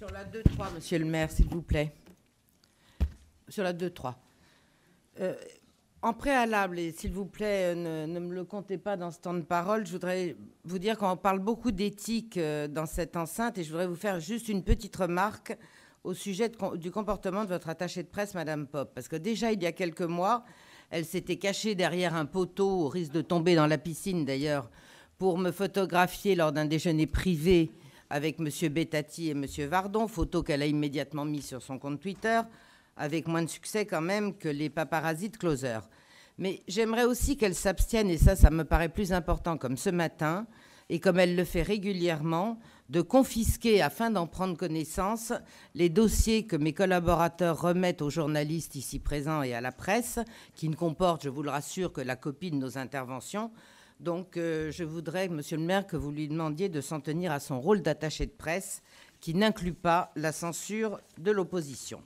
Sur la 2-3, monsieur le maire, s'il vous plaît. Sur la 2-3. En préalable, et s'il vous plaît, ne me le comptez pas dans ce temps de parole, je voudrais vous dire qu'on parle beaucoup d'éthique dans cette enceinte et je voudrais vous faire juste une petite remarque au sujet du comportement de votre attachée de presse, Madame Popp. Parce que déjà, il y a quelques mois, elle s'était cachée derrière un poteau, au risque de tomber dans la piscine d'ailleurs, pour me photographier lors d'un déjeuner privé avec M. Bettati et M. Vardon, photo qu'elle a immédiatement mise sur son compte Twitter, avec moins de succès quand même que les paparazzis de Closer. Mais j'aimerais aussi qu'elle s'abstienne, et ça me paraît plus important, comme ce matin, et comme elle le fait régulièrement, de confisquer, afin d'en prendre connaissance, les dossiers que mes collaborateurs remettent aux journalistes ici présents et à la presse, qui ne comportent, je vous le rassure, que la copie de nos interventions. Donc je voudrais, monsieur le maire, que vous lui demandiez de s'en tenir à son rôle d'attaché de presse, qui n'inclut pas la censure de l'opposition.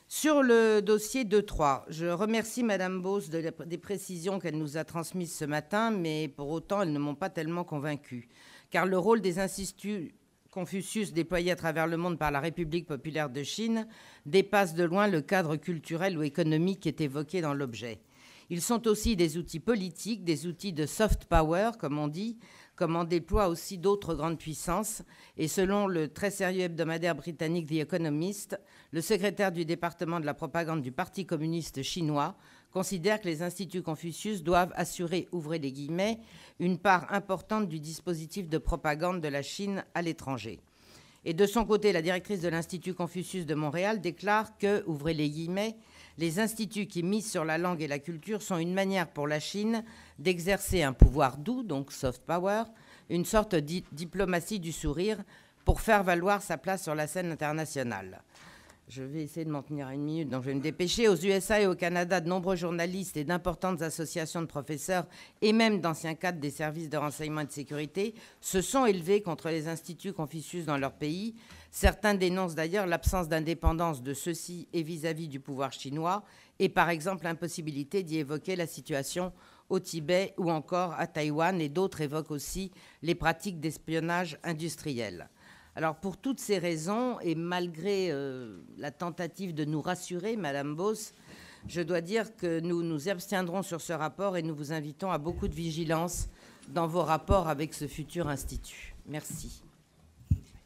Sur le dossier 2-3, je remercie Madame Beauce des précisions qu'elle nous a transmises ce matin, mais pour autant, elles ne m'ont pas tellement convaincue. Car le rôle des instituts Confucius déployés à travers le monde par la République populaire de Chine dépasse de loin le cadre culturel ou économique qui est évoqué dans l'objet. Ils sont aussi des outils politiques, des outils de soft power, comme on dit, comme en déploient aussi d'autres grandes puissances. Et selon le très sérieux hebdomadaire britannique The Economist, le secrétaire du département de la propagande du Parti communiste chinois considère que les instituts Confucius doivent assurer, ouvrez les guillemets, une part importante du dispositif de propagande de la Chine à l'étranger. Et de son côté, la directrice de l'Institut Confucius de Montréal déclare que, ouvrez les guillemets, les instituts qui misent sur la langue et la culture sont une manière pour la Chine d'exercer un pouvoir doux, donc soft power, une sorte de diplomatie du sourire pour faire valoir sa place sur la scène internationale. Je vais essayer de m'en tenir à 1 minute, donc je vais me dépêcher. Aux USA et au Canada, de nombreux journalistes et d'importantes associations de professeurs et même d'anciens cadres des services de renseignement et de sécurité se sont élevés contre les instituts Confucius dans leur pays. Certains dénoncent d'ailleurs l'absence d'indépendance de ceux-ci et vis-à-vis du pouvoir chinois et par exemple l'impossibilité d'y évoquer la situation au Tibet ou encore à Taïwan, et d'autres évoquent aussi les pratiques d'espionnage industriel. Alors, pour toutes ces raisons, et malgré la tentative de nous rassurer, Madame Beauce, je dois dire que nous nous abstiendrons sur ce rapport et nous vous invitons à beaucoup de vigilance dans vos rapports avec ce futur institut. Merci.